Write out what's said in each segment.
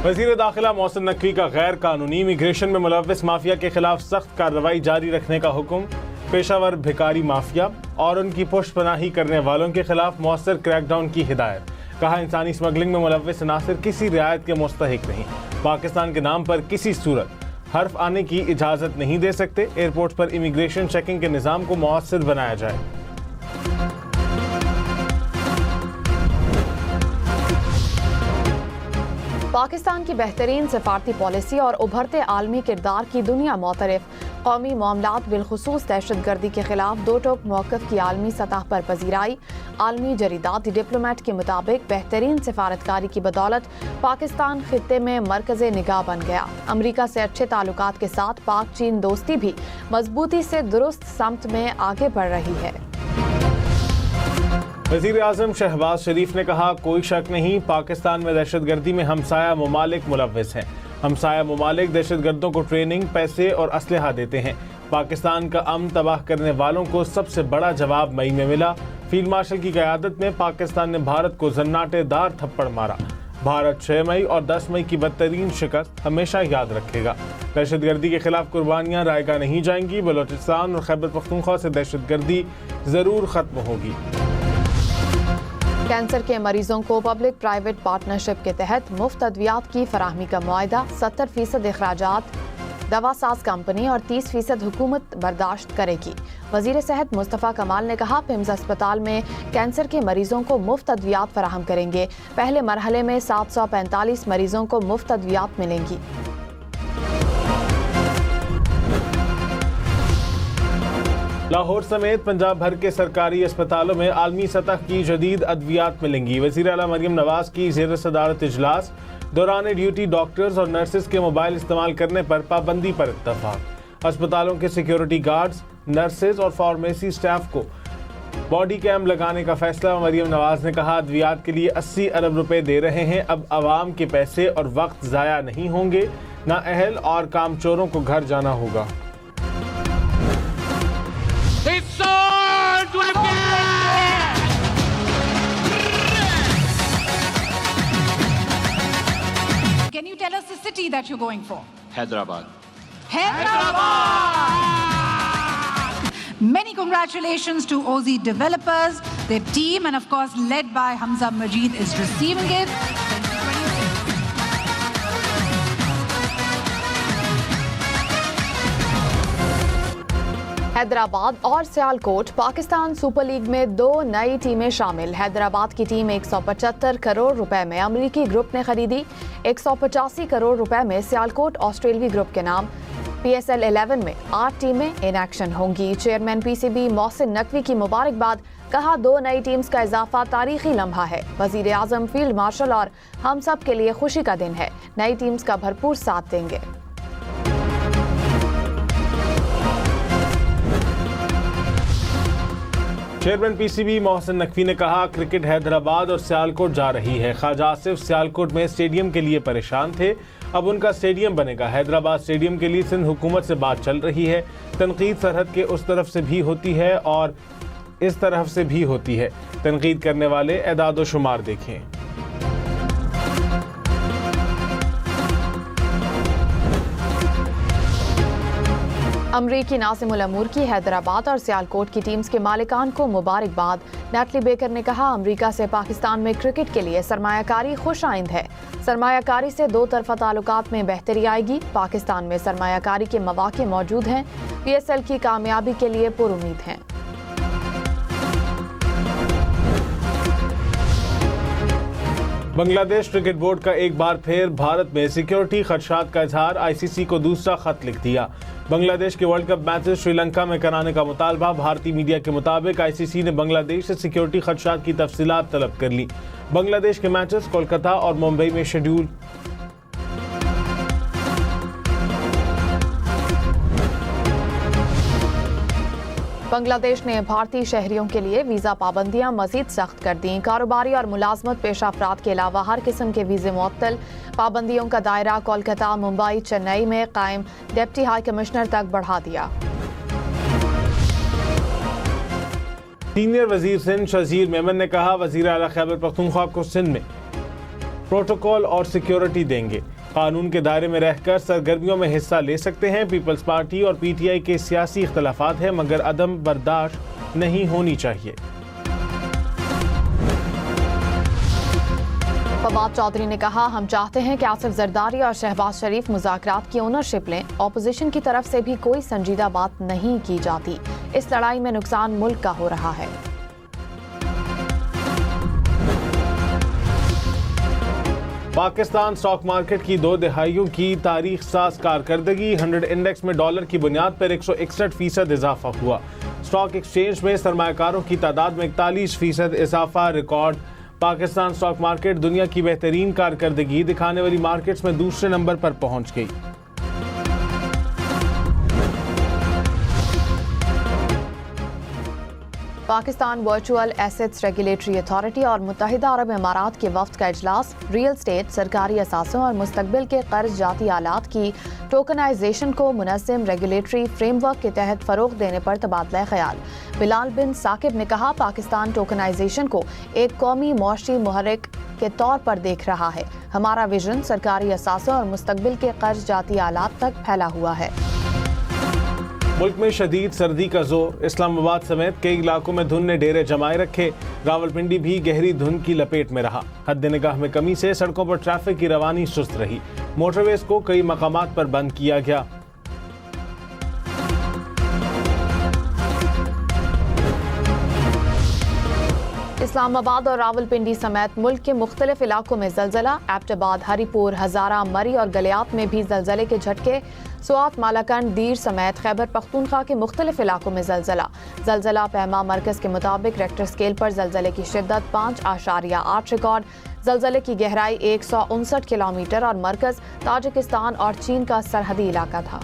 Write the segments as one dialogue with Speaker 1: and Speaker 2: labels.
Speaker 1: वज़ीर दाखिला मोहसिन नकवी का गैर कानूनी इमिग्रेशन में मुलव्विस माफिया के खिलाफ सख्त कार्रवाई जारी रखने का हुक्म। पेशावर भिखारी माफिया और उनकी पुष्टपनाही करने वालों के खिलाफ मौसर क्रैकडाउन की हिदायत। कहा, इंसानी स्मगलिंग में मुलव्विस अनासिर किसी रियायत के मुस्तहिक नहीं। पाकिस्तान के नाम पर किसी सूरत हर्फ आने की इजाज़त नहीं दे सकते। एयरपोर्ट पर इमिग्रेशन चेकिंग के निज़ाम को मौसर बनाया जाए।
Speaker 2: पाकिस्तान की बेहतरीन सफारती पॉलिसी और उभरते आलमी किरदार की दुनिया मोतरफ। कौमी मामलात बिलखुसूस दहशतगर्दी के खिलाफ दो टोक मौक़िफ़ की आलमी सतह पर पजीराई। आलमी जरीदात डिप्लोमेट के मुताबिक बेहतरीन सफारतकारी की बदौलत पाकिस्तान खित्ते में मरकज़ निगाह बन गया। अमरीका से अच्छे ताल्लुकात के साथ पाक चीन दोस्ती भी मजबूती से दुरुस्त समत में आगे बढ़ रही है।
Speaker 1: वज़ीर आज़म शहबाज शरीफ ने कहा, कोई शक नहीं पाकिस्तान में दहशतगर्दी में हमसाया ममालिक मुलव्विस हैं। हमसाया ममालिक दहशतगर्दों को ट्रेनिंग, पैसे और असलहा देते हैं। पाकिस्तान का अमन तबाह करने वालों को सबसे बड़ा जवाब मई में मिला। फील्ड मार्शल की क़यादत में पाकिस्तान ने भारत को जन्नाटेदार थप्पड़ मारा। भारत 6 मई और 10 मई की बदतरीन शिकस्त हमेशा याद रखेगा। दहशतगर्दी के खिलाफ कुर्बानियाँ रायगा नहीं जाएंगी। बलोचिस्तान और खैबर पख्तूनख्वा से दहशतगर्दी ज़रूर ख़त्म होगी।
Speaker 2: कैंसर के मरीजों को पब्लिक प्राइवेट पार्टनरशिप के तहत मुफ्त अद्वियात की फराहमी का मुआहदा। 70% अखराजात दवा साज कंपनी और 30% हुकूमत बर्दाश्त करेगी। वजीर सेहत मुस्तफ़ा कमाल ने कहा, पिम्स अस्पताल में कैंसर के मरीजों को मुफ्त अद्वियात फराहम करेंगे। पहले मरहले में 745 मरीजों को मुफ्त अद्वियात मिलेंगी।
Speaker 1: लाहौर समेत पंजाब भर के सरकारी अस्पतालों में आलमी सतह की जदीद अद्वियात मिलेंगी। वज़ीर आला मरियम नवाज की ज़ेर सदारत इजलास। दौरान ड्यूटी डॉक्टर्स और नर्सेज के मोबाइल इस्तेमाल करने पर पाबंदी पर इत्तफाक। अस्पतालों के सिक्योरिटी गार्ड्स, नर्सेज और फार्मेसी स्टाफ को बॉडी कैम लगाने का फैसला। मरियम नवाज ने कहा, अद्वियात के लिए 80 अरब रुपए दे रहे हैं। अब आवाम के पैसे और वक्त ज़ाया नहीं होंगे। नाअहल और कामचोरों को घर जाना होगा।
Speaker 3: Can you tell us the city that you're going for?
Speaker 4: Hyderabad.
Speaker 3: Hyderabad! Many congratulations to OZ developers, their team, and of course led by Hamza Majid is receiving it.
Speaker 2: Hyderabad और सियालकोट। पाकिस्तान सुपर लीग में 2 नई टीमें शामिल। हैदराबाद की team 175 crore रुपए में अमरीकी group ने खरीदी। 185 करोड़ रुपए में सियालकोट ऑस्ट्रेलियाई ग्रुप के नाम। PSL 11 में 8 टीमें इन एक्शन होंगी। चेयरमैन PCB मोहसिन नकवी की मुबारकबाद। कहा, 2 नई टीम्स का इजाफा तारीखी लम्हा है। वजीर आजम, फील्ड मार्शल और हम सब के लिए खुशी का दिन है। नई टीम्स का भरपूर साथ देंगे।
Speaker 1: चेयरमैन PCB मोहसिन नकवी ने कहा, क्रिकेट हैदराबाद और सियालकोट जा रही है। ख्वाजा आसिफ सियालकोट में स्टेडियम के लिए परेशान थे, अब उनका स्टेडियम बनेगा। हैदराबाद स्टेडियम के लिए सिंध हुकूमत से बात चल रही है। तनकीद सरहद के उस तरफ से भी होती है और इस तरफ से भी होती है। तनकीद करने वाले एदाद शुमार देखें।
Speaker 2: अमरीकी नासिमुल अमूर की हैदराबाद और सियालकोट की टीम्स के मालिकान को मुबारकबाद। नैटली बेकर ने कहा, अमरीका से पाकिस्तान में क्रिकेट के लिए सरमायाकारी खुश आइंद है। सरमायाकारी से 2 तरफा ताल्लुकात में बेहतरी आएगी। पाकिस्तान में सरमायाकारी के मौके मौजूद हैं। PSL की कामयाबी के लिए पुरुमीद हैं।
Speaker 1: बांग्लादेश क्रिकेट बोर्ड का एक बार फिर भारत में सिक्योरिटी खदशात का इजहार। ICC को दूसरा खत लिख दिया। बांग्लादेश के वर्ल्ड कप मैचेस श्रीलंका में कराने का मुतालबा। भारतीय मीडिया के मुताबिक ICC ने बांग्लादेश से सिक्योरिटी खदशात की तफसीलात तलब कर ली। बांग्लादेश के मैचेस कोलकाता और मुंबई में शेड्यूल।
Speaker 2: बांग्लादेश ने भारतीय शहरियों के लिए वीज़ा पाबंदियां मजीद सख्त कर दी। कारोबारी और मुलाजमत पेशा अफराद के अलावा हर किस्म के वीज़े मुअत्तल। पाबंदियों का दायरा कोलकाता, मुंबई, चेन्नई में कायम डिप्टी हाई कमिश्नर तक बढ़ा दिया।
Speaker 1: सीनियर वजीर सिंध शजीर मेमन ने कहा, वजीर आला खैबर पख्तूनख्वा को सिंध में प्रोटोकॉल और सिक्योरिटी देंगे। कानून के दायरे में रहकर सरगर्मियों में हिस्सा ले सकते हैं। पीपल्स पार्टी और पीटीआई के सियासी इख्तलाफात हैं, मगर अदम बर्दाश्त नहीं होनी चाहिए।
Speaker 2: फवाद चौधरी ने कहा, हम चाहते हैं कि आसिफ जरदारी और शहबाज शरीफ मुज़ाकरात की ओनरशिप लें। ऑपोजिशन की तरफ से भी कोई संजीदा बात नहीं की जाती। इस लड़ाई में नुकसान मुल्क का हो रहा है।
Speaker 1: पाकिस्तान स्टॉक मार्केट की 2 दहाइयों की तारीख साज कारकर्दगी। 100 इंडेक्स में डॉलर की बुनियाद पर 161% इजाफा हुआ। स्टॉक एक्सचेंज में सरमायाकारों की तादाद में 41% इजाफा रिकॉर्ड। पाकिस्तान स्टॉक मार्केट दुनिया की बेहतरीन कारकर्दगी दिखाने वाली मार्केट्स में दूसरे नंबर पर पहुंच गई।
Speaker 2: Pakistan virtual assets regulatory authority और मुत्तहिदा अरब इमारात के वफ्द का इजलास। रियल स्टेट, सरकारी असासों और मुस्तकबिल के कर्ज जाती आलात की टोकनाइजेशन को मुनज़्ज़म रेगुलेटरी फ्रेमवर्क के तहत फ़रोग़ देने पर तबादला ख्याल। बिलाल बिन साकिब ने कहा, पाकिस्तान टोकनाइजेशन को एक कौमी मुआशी मुहर्रिक के तौर पर देख रहा है। हमारा विजन सरकारी असासों और मुस्तकबिल के कर्ज जाती आलात तक फैला हुआ है।
Speaker 1: मुल्क में शदीद सर्दी का जोर। इस्लामाबाद समेत कई इलाकों में धुंध ने डेरे जमाए रखे। रावलपिंडी भी गहरी धुंध की लपेट में रहा। हद निगाह में कमी से सड़कों पर ट्रैफिक की रवानी सुस्त रही। मोटरवेज को कई मकामात पर बंद किया गया।
Speaker 2: इस्लामाबाद और रावलपिंडी समेत मुल्क के मुख्तलिफ इलाकों में जलजला। एबटाबाद, हरीपुर, हजारा, मरी और गलियात में भी जलजले के झटके। स्वात, मालाकंड, दीर समेत खैबर पख्तूनख्वा के मुख्तलिफ इलाकों में जलजला। जलजला पैमा मरकज के मुताबिक रेक्टर स्केल पर जलजले की शिद्दत 5.8 रिकॉर्ड। जलजले की गहराई 159 किलोमीटर और मरकज ताजिकिस्तान और चीन का सरहदी इलाका था।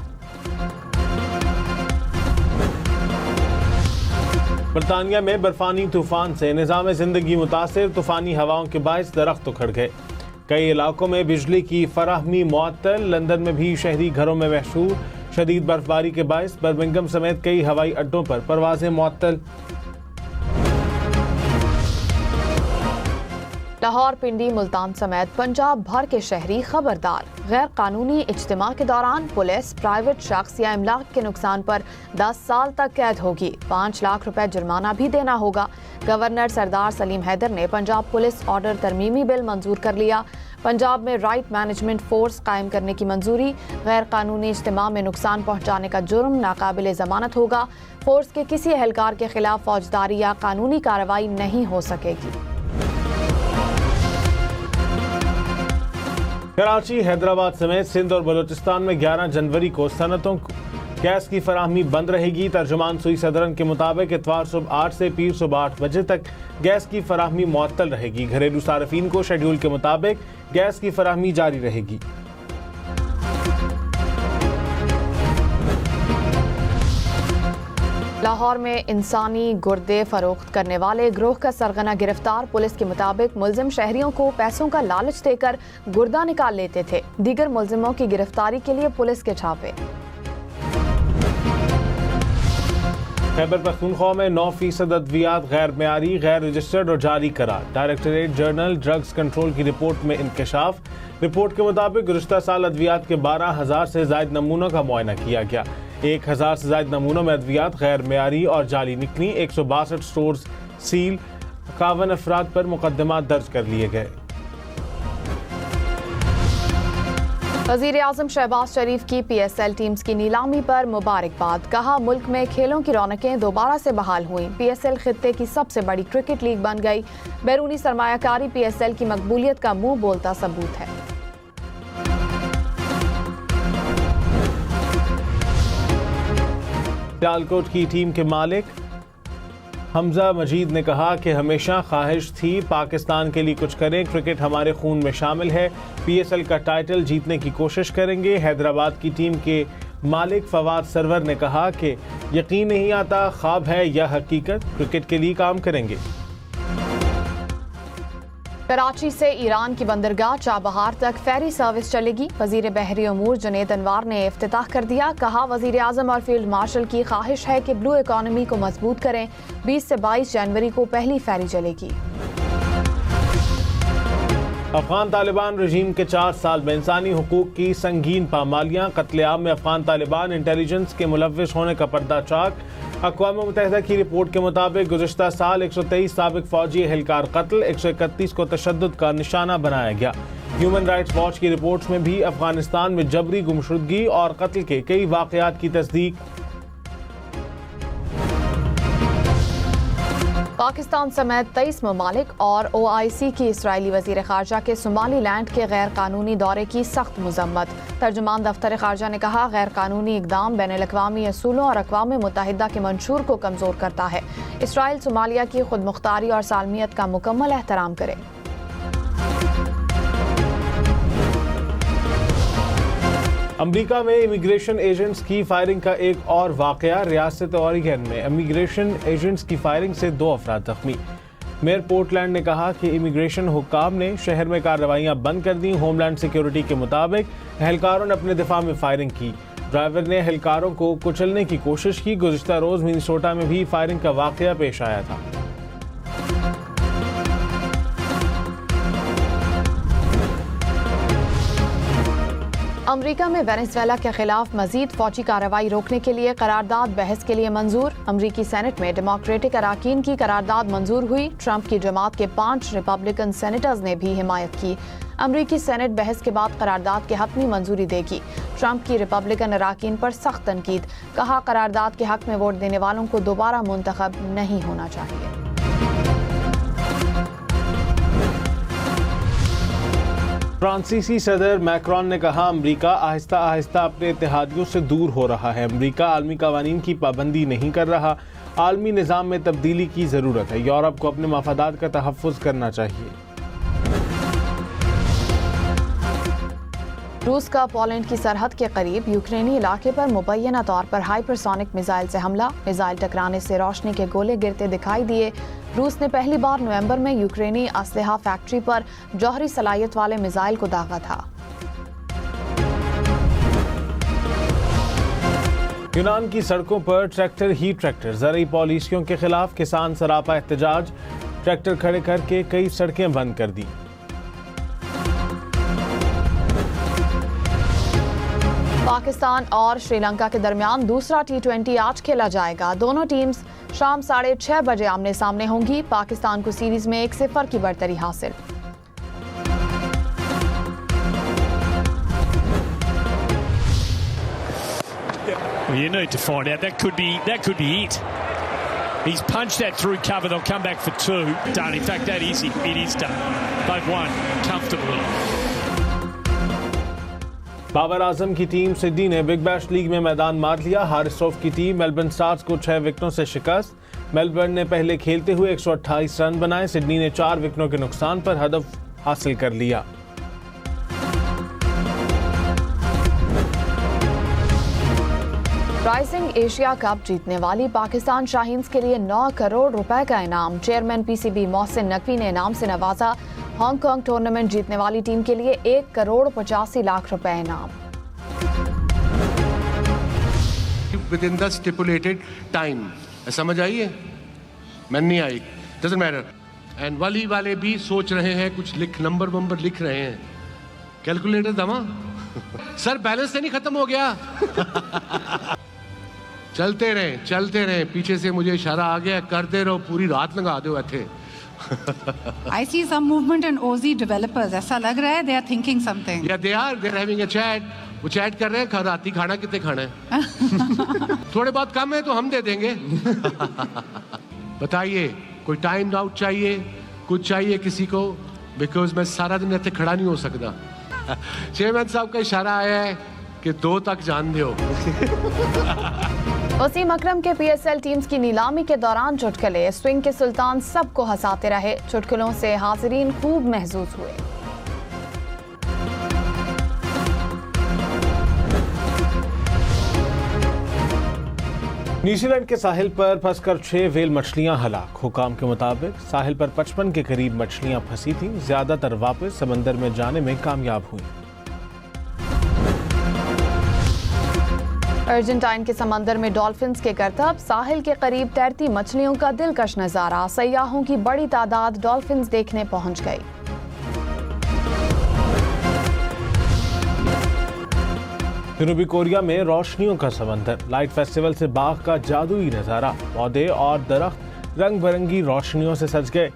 Speaker 1: बरतानिया में बर्फानी तूफान से निज़ाम ज़िंदगी मुतासिर। तूफानी हवाओं के बायस दरख्त उखड़ गए। कई इलाकों में बिजली की फराहमी मुअत्तल। लंदन में भी शहरी घरों में महशूर। शदीद बर्फबारी के बायस बर्मिंघम समेत कई हवाई अड्डों पर परवाजें मुअत्तल।
Speaker 2: लाहौर, पिंडी, मुल्तान समेत पंजाब भर के शहरी खबरदार। गैर कानूनी इज्तिमा के दौरान पुलिस, प्राइवेट शख्स या इमलाक के नुकसान पर 10 साल तक कैद होगी। 5 लाख रुपए जुर्माना भी देना होगा। गवर्नर सरदार सलीम हैदर ने पंजाब पुलिस ऑर्डर तरमीमी बिल मंजूर कर लिया। पंजाब में राइट मैनेजमेंट फोर्स कायम करने की मंजूरी। गैर कानूनी इज्तिमा में नुकसान पहुंचाने का जुर्म नाकाबिले जमानत होगा। फोर्स के किसी एहलकार के खिलाफ फौजदारी या कानूनी कार्रवाई नहीं हो सकेगी।
Speaker 1: कराची, हैदराबाद समेत सिंध और बलूचिस्तान में 11 जनवरी को सनतों गैस की फराहमी बंद रहेगी। तर्जुमान सुई सदरन के मुताबिक इतवार सुबह 8 से पीर सुबह 8 बजे तक गैस की फराहमी मुअत्तल रहेगी। घरेलू सार्फिन को शेड्यूल के मुताबिक गैस की फराहमी जारी रहेगी।
Speaker 2: लाहौर में इंसानी गुर्दे फरोख्त करने वाले गिरोह का सरगना गिरफ्तार। पुलिस के मुताबिक मुलजिम शहरियों को पैसों का लालच देकर गुर्दा निकाल लेते थे। दीगर मुलजिमों की गिरफ्तारी के लिए पुलिस के छापे।
Speaker 1: खैबर पख्तूनख्वा में 9% अद्वियात गैर मेयारी, गैर रजिस्टर्ड और जारी करार। डायरेक्टरेट जनरल ड्रग्स कंट्रोल की रिपोर्ट में इंकशाफ। रिपोर्ट के मुताबिक गुज़श्ता साल अद्वियात के 12,000 से ज़ायद नमूनों का मुआयना किया गया। 1,000 से ज़ायद नमूनों में अद्वियात गैर मेयारी और जाली निकली। 162 स्टोर्स सील। 51 अफराद पर मुकदमा दर्ज कर लिए गए।
Speaker 2: वज़ीर आज़म शहबाज शरीफ की PSL टीम्स की नीलामी पर मुबारकबाद। कहा, मुल्क में खेलों की रौनकें दोबारा से बहाल हुई। PSL खित्ते की सबसे बड़ी क्रिकेट लीग बन गई। बैरूनी सरमायाकारी PSL की मकबूलियत का मुंह बोलता सबूत है।
Speaker 1: सियालकोट की टीम के मालिक हमजा मजीद ने कहा कि हमेशा ख्वाहिश थी पाकिस्तान के लिए कुछ करें। क्रिकेट हमारे खून में शामिल है। PSL का टाइटल जीतने की कोशिश करेंगे। हैदराबाद की टीम के मालिक फवाद सरवर ने कहा कि यकीन नहीं आता ख्वाब है या हकीकत, क्रिकेट के लिए काम करेंगे।
Speaker 2: कराची से ईरान की बंदरगाह चाबहार तक फेरी सर्विस चलेगी। वजीर बहरी अमूर जुनेद अनवार ने इफ्तिताह कर दिया। कहा, वजीर आजम और फील्ड मार्शल की ख्वाहिश है कि ब्लू इकॉनमी को मजबूत करें। 20 से 22 जनवरी को पहली फेरी चलेगी।
Speaker 1: अफगान तालिबान रजीम के 4 साल में इंसानी हुकूक की संगीन पामालियाँ, कत्लेआम में अफगान तालिबान इंटेलिजेंस के मुलव्विस होने का पर्दा चाक। अक़वाम मुत्तहिदा की रिपोर्ट के मुताबिक गुज़िश्ता साल 123 साबिक फौजी एहलकार कत्ल, 131 को तशद्दुद का निशाना बनाया गया। ह्यूमन राइट्स वॉच की रिपोर्ट्स में भी अफगानिस्तान में जबरी गुमशुदगी और कत्ल के कई वाक़यात की तस्दीक।
Speaker 2: पाकिस्तान समेत 23 ममालिक और OIC की इसराइली वज़ीर ख़ारजा के सोमालीलैंड के गैर कानूनी दौरे की सख्त मज़म्मत। तर्जुमान दफ्तर ख़ारजा ने कहा, गैर कानूनी इक़दाम बैनुल-अक़वामी असूलों और अक़वाम मुत्तहिदा के मंशूर को कमज़ोर करता है। इसराइल सोमालिया की खुद मुख्तारी और सालमियत का मुकम्मल एहतराम करे।
Speaker 1: अमेरिका में इमिग्रेशन एजेंट्स की फायरिंग का एक और वाकया। रियासत ओरेगन में इमिग्रेशन एजेंट्स की फायरिंग से 2 अफराद जख्मी। मेयर पोर्टलैंड ने कहा कि इमिग्रेशन हुक्काम ने शहर में कार्रवाइयां बंद कर दी। होमलैंड सिक्योरिटी के मुताबिक एहलकारों ने अपने दिफा में फायरिंग की। ड्राइवर ने एहलकारों को कुचलने की कोशिश की। गुज़िश्ता रोज़ मिनेसोटा में भी फायरिंग का वाकया पेश आया था।
Speaker 2: अमेरिका में वेनेजुएला के खिलाफ मजीद फौजी कार्रवाई रोकने के लिए करारदाद बहस के लिए मंजूर। अमरीकी सेनेट में डेमोक्रेटिक अराकीन की करारदाद मंजूर हुई। ट्रंप की जमात के 5 रिपब्लिकन सेनेटर्स ने भी हिमायत की। अमरीकी सेनेट बहस के बाद करारदाद के हक में मंजूरी देगी। ट्रंप की रिपब्लिकन अराकीन पर सख्त तनकीद, कहा करारदाद के हक में वोट देने वालों को दोबारा मुंतखब नहीं होना चाहिए।
Speaker 1: फ्रांसीसी सदर मैक्रॉन ने कहा, अमेरिका आहिस्ता आहिस्ता अपने इत्तेहादियों से दूर हो रहा है। अमेरिका आलमी कवानीन की पाबंदी नहीं कर रहा। आलमी निज़ाम में तब्दीली की ज़रूरत है। यूरोप को अपने मफादात का तहफ़्फ़ुज़ करना चाहिए।
Speaker 2: रूस का पोलैंड की सरहद के करीब यूक्रेनी इलाके पर मुबैना तौर पर हाइपरसोनिक मिसाइल से हमला। मिसाइल टकराने से रोशनी के गोले गिरते दिखाई दिए। रूस ने पहली बार नवंबर में यूक्रेनी असलहा फैक्ट्री पर जौहरी सलाहियत वाले मिसाइल को दागा था।
Speaker 1: यूनान की सड़कों पर ट्रैक्टर ही ट्रैक्टर। ज़रूरी पॉलिसियों के खिलाफ किसान सरापा एहतजाज। ट्रैक्टर खड़े करके कई सड़कें बंद कर दी।
Speaker 2: पाकिस्तान और श्रीलंका के दरमियान दूसरा T20 आज खेला जाएगा। दोनों टीम्स शाम 6:30 बजे आमने सामने होंगी। पाकिस्तान को सीरीज में 1-0 की बढ़तरी हासिल।
Speaker 4: You need to find out. That could be it. He's punched that through cover. They'll come back for 2. Done. In fact, that is it. It is done. They've won comfortably.
Speaker 1: Babar Azam की team Sydney ने big bash league में मैदान मार लिया। हारिसोफ की team Melbourne stars को 6 विकेटों से शिकस्त। मेलबर्न ने पहले खेलते हुए 128 रन बनाए। सिडनी ने 4 विकेटों के नुकसान पर हदफ हासिल कर लिया।
Speaker 2: राइजिंग एशिया कप जीतने वाली पाकिस्तान शाहीन्स के लिए 9 करोड़ रुपए का इनाम। चेयरमैन PCB मोहसिन नकवी ने इनाम से नवाजा। हांगकांग टूर्नामेंट जीतने वाली टीम के लिए 1 करोड़ 85 लाख रुपए इनाम।
Speaker 5: Within the stipulated time. समझ आई है? मैं नहीं आई। Doesn't matter. And वली वाले भी सोच रहे हैं, कुछ नंबर लिख रहे हैं। कैलकुलेटर दमा? सर बैलेंस नहीं खत्म हो गया। चलते रहे। पीछे से मुझे इशारा आ गया, करते रहो, पूरी रात लगा दो ऐसे।
Speaker 3: I see some movement in OZ developers. ऐसा लग रहा है they are thinking something.
Speaker 5: Yeah, they're having a chat. वो चैट कर रहे हैं, राती खाना कितने खाना है? थोड़े बहुत कम है तो हम दे देंगे। बताइए, कोई टाइम आउट चाहिए, कुछ चाहिए किसी को? बिकॉज मैं सारा दिन ऐसे खड़ा नहीं हो सकता। चेयरमैन साहब का इशारा आया है कि 2 तक जान दो।
Speaker 2: वसीम अकरम के PSL टीम्स की नीलामी के दौरान चुटकुले। स्विंग के सुल्तान सबको हंसाते रहे। चुटकुलों से हाजिरीन खूब महसूस हुए।
Speaker 1: न्यूजीलैंड के साहिल पर फंसकर 6 व्हेल मछलियां हलाक। हुकाम के मुताबिक साहिल पर 55 के करीब मछलियां फंसी थीं। ज्यादातर वापस समंदर में जाने में कामयाब हुई।
Speaker 2: अर्जेंटाइन के समंदर में डॉल्फिन्स के करतब। साहिल के करीब तैरती मछलियों का दिलकश नजारा। सयाहों की बड़ी तादाद डॉल्फिन्स देखने पहुंच गई।
Speaker 1: जनूबी कोरिया में रोशनियों का समंदर, लाइट फेस्टिवल से बाग का जादुई नजारा, पौधे और दरख्त रंग बिरंगी रोशनियों से सज गए।